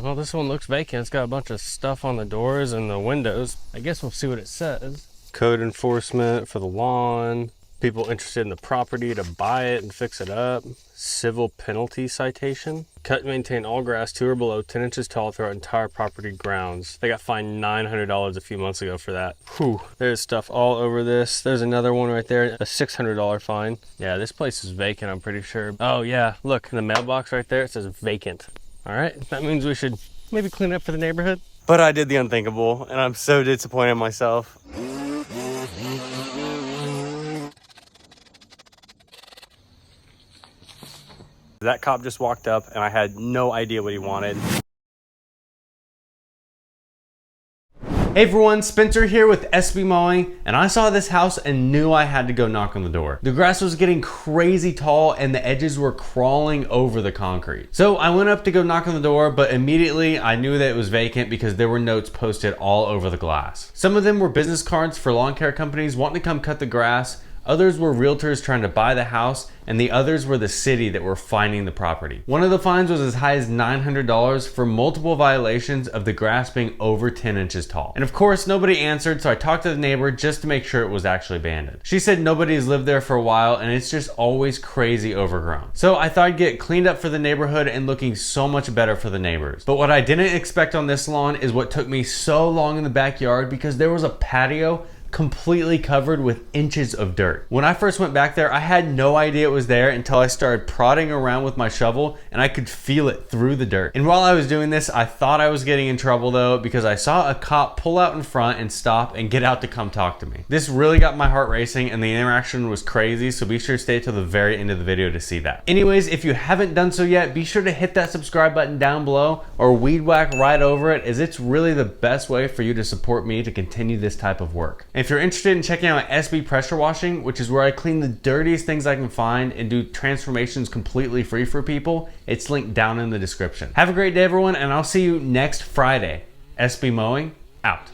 Well, this one looks vacant. It's got a bunch of stuff on the doors and the windows. I guess we'll see what it says. Code enforcement for the lawn. People interested in the property to buy it and fix it up. Civil penalty citation. Cut and maintain all grass 2 or below 10 inches tall throughout entire property grounds. They got fined $900 a few months ago for that. Whew, there's stuff all over this. There's another one right there, a $600 fine. Yeah, this place is vacant, I'm pretty sure. Oh yeah, look, in the mailbox right there, it says vacant. All right, that means we should maybe clean up for the neighborhood. But I did the unthinkable, and I'm so disappointed in myself. That cop just walked up and I had no idea what he wanted. Hey everyone, Spencer here with SB Mowing, and I saw this house and knew I had to go knock on the door. The grass was getting crazy tall and the edges were crawling over the concrete. So I went up to go knock on the door, but immediately I knew that it was vacant because there were notes posted all over the glass. Some of them were business cards for lawn care companies wanting to come cut the grass. Others were realtors trying to buy the house, and the others were the city that were fining the property. One of the fines was as high as $900 for multiple violations of the grass being over 10 inches tall. And of course, nobody answered, so I talked to the neighbor just to make sure it was actually abandoned. She said nobody's lived there for a while, and it's just always crazy overgrown. So I thought I'd get cleaned up for the neighborhood and looking so much better for the neighbors. But what I didn't expect on this lawn is what took me so long in the backyard, because there was a patio completely covered with inches of dirt. When I first went back there, I had no idea it was there until I started prodding around with my shovel and I could feel it through the dirt. And while I was doing this, I thought I was getting in trouble though, because I saw a cop pull out in front and stop and get out to come talk to me. This really got my heart racing and the interaction was crazy, so be sure to stay till the very end of the video to see that. Anyways, if you haven't done so yet, be sure to hit that subscribe button down below or weed whack right over it, as it's really the best way for you to support me to continue this type of work. If you're interested in checking out SB pressure washing, which is where I clean the dirtiest things I can find and do transformations completely free for people, it's linked down in the description. Have a great day everyone, and I'll see you next Friday. SB Mowing, out.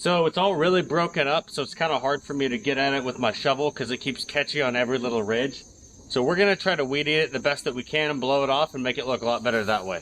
So it's all really broken up, so it's kind of hard for me to get at it with my shovel because it keeps catching on every little ridge. So we're gonna try to weed eat it the best that we can and blow it off and make it look a lot better that way.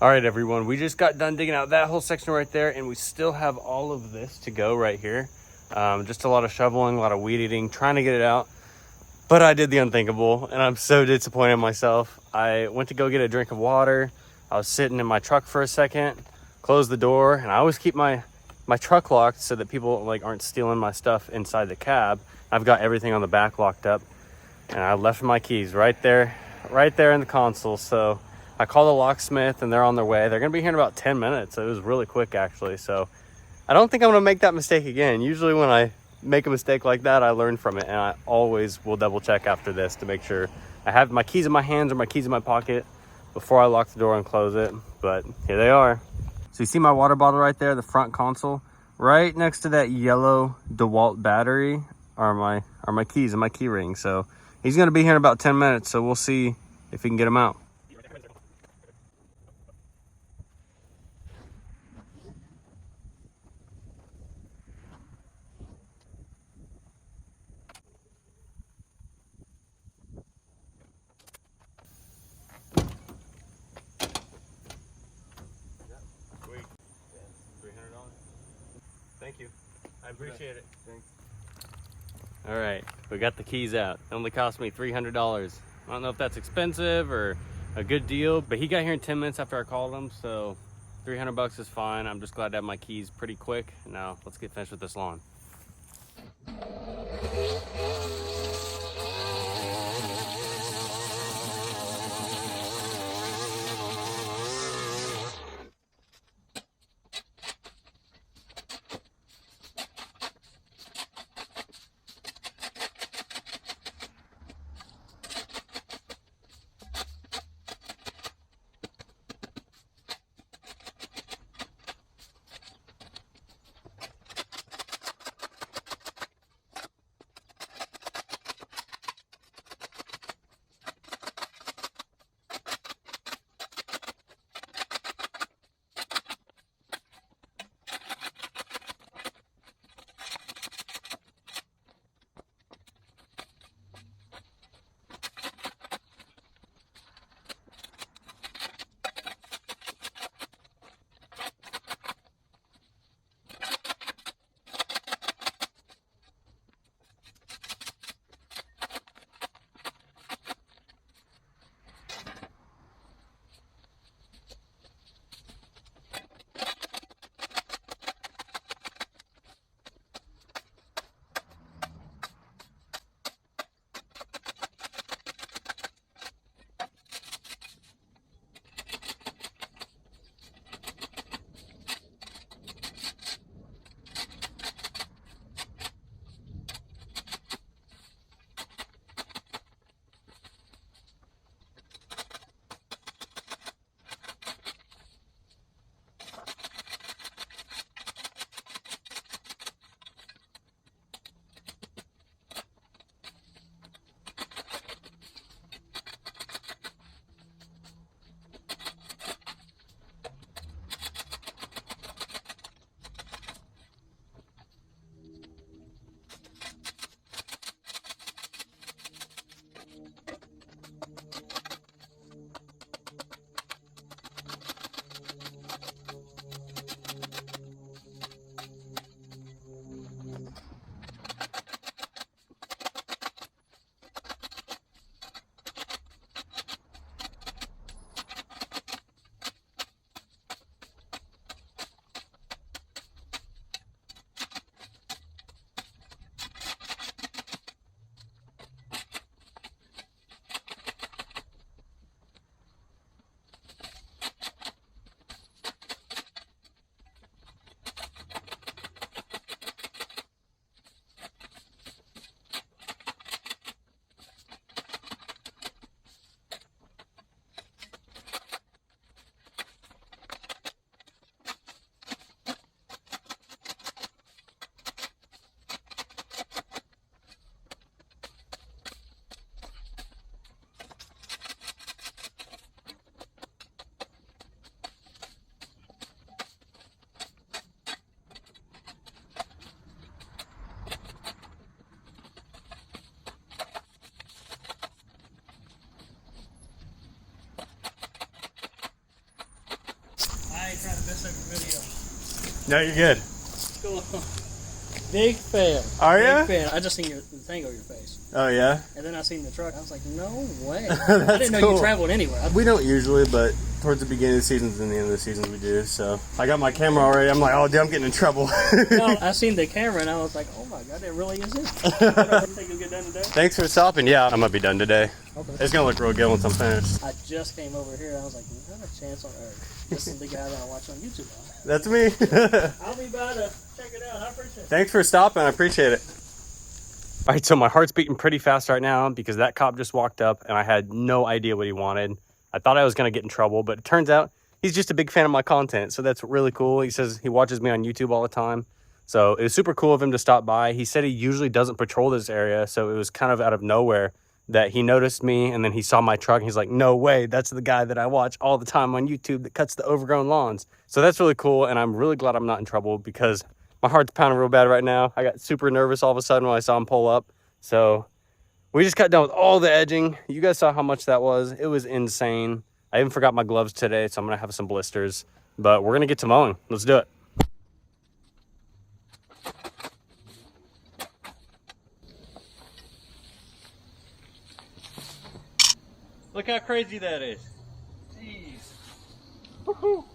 All right, everyone, we just got done digging out that whole section right there, and we still have all of this to go right here. Just a lot of shoveling, a lot of weed eating, trying to get it out. But I did the unthinkable, and I'm so disappointed in myself. I went to go get a drink of water. I was sitting in my truck for a second, closed the door, and I always keep my truck locked so that people like aren't stealing my stuff inside the cab. I've got everything on the back locked up, and I left my keys right there in the console. So I called the locksmith and they're on their way. They're gonna be here in about 10 minutes. So it was really quick actually. So I don't think I'm gonna make that mistake again. Usually when I make a mistake like that, I learn from it, and I always will double check after this to make sure I have my keys in my hands or my keys in my pocket before I lock the door and close it. But here they are. So you see my water bottle right there, the front console. Right next to that yellow DeWalt battery are my keys and my key ring. So he's gonna be here in about 10 minutes, so we'll see if we can get him out. Sweet. $300. Thank you. I appreciate it. Thanks. All right, we got the keys out. It only cost me $300. I don't know if that's expensive or a good deal, but he got here in 10 minutes after I called him, so 300 bucks is fine. I'm just glad to have my keys pretty quick. Now let's get finished with this lawn. I ain't trying to mess up your video. No, you're good. Go on. Big fan. Are ya? Big fan. I just seen the thing over your face. Oh yeah? And then I seen the truck. I was like, no way. That's I didn't know cool. you traveled anywhere. We don't usually, but towards the beginning of the seasons and the end of the seasons we do. So I got my camera already. I'm like, oh, dude, I'm getting in trouble. No, I seen the camera and I was like, oh my god, it really is it. You think you'll get done today? Thanks for stopping. Yeah, I'm gonna be done today. Okay. It's gonna look real good once I'm finished. I just came over here and I was like, not a chance on earth. This is the guy that I watch on YouTube now. That's me. I'll be by to check it out. I appreciate it. Thanks for stopping. I appreciate it. All right, so my heart's beating pretty fast right now because that cop just walked up and I had no idea what he wanted. I thought I was gonna get in trouble, but it turns out he's just a big fan of my content. So that's really cool. He says he watches me on YouTube all the time. So it was super cool of him to stop by. He said he usually doesn't patrol this area. So it was kind of out of nowhere that he noticed me and then he saw my truck and he's like, no way, that's the guy that I watch all the time on YouTube that cuts the overgrown lawns. So that's really cool. And I'm really glad I'm not in trouble because my heart's pounding real bad right now. I got super nervous all of a sudden when I saw him pull up. So we just got done with all the edging. You guys saw how much that was. It was insane. I even forgot my gloves today, so I'm gonna have some blisters. But we're gonna get to mowing. Let's do it. Look how crazy that is. Jeez. Woohoo.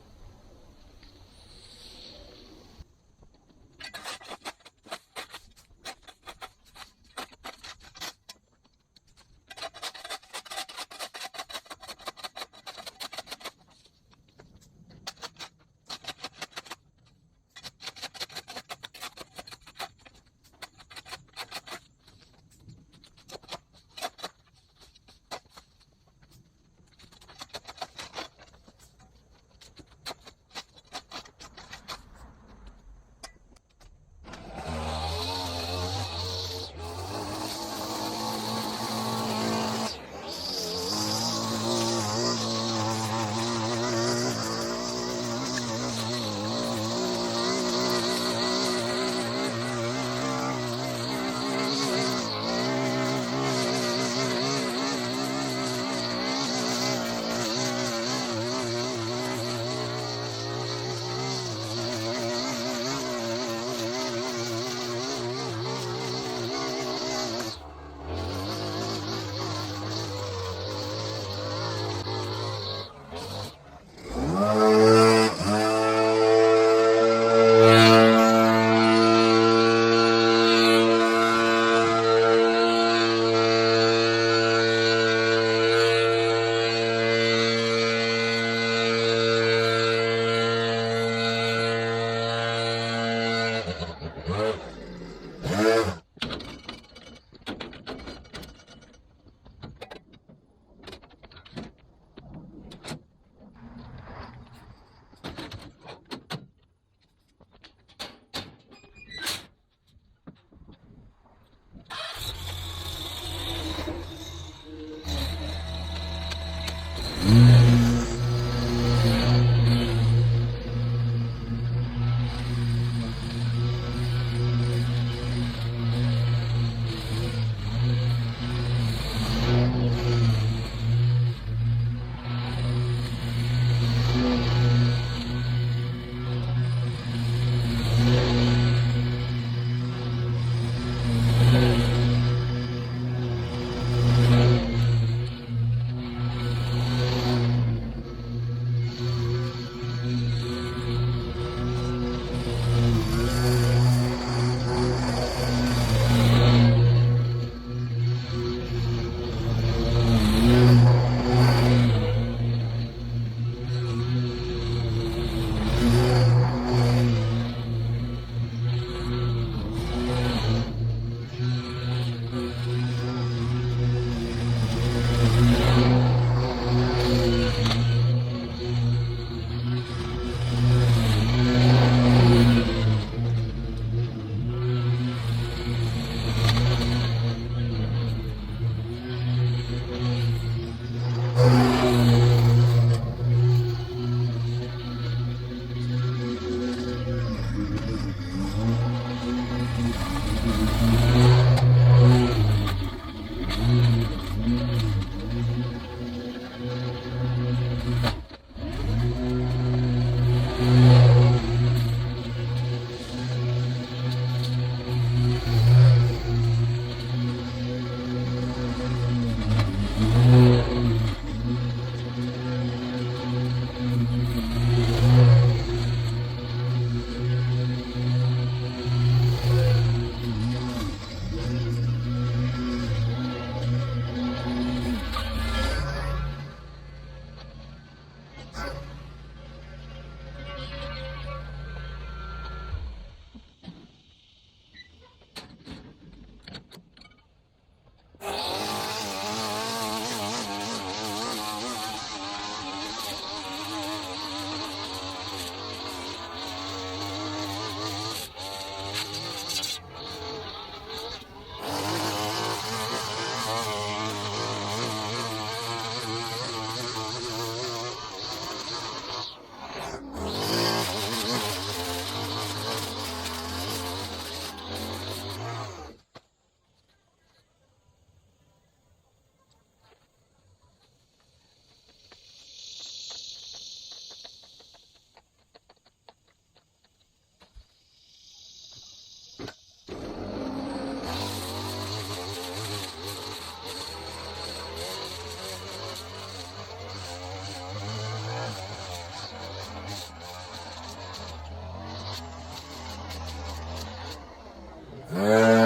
it.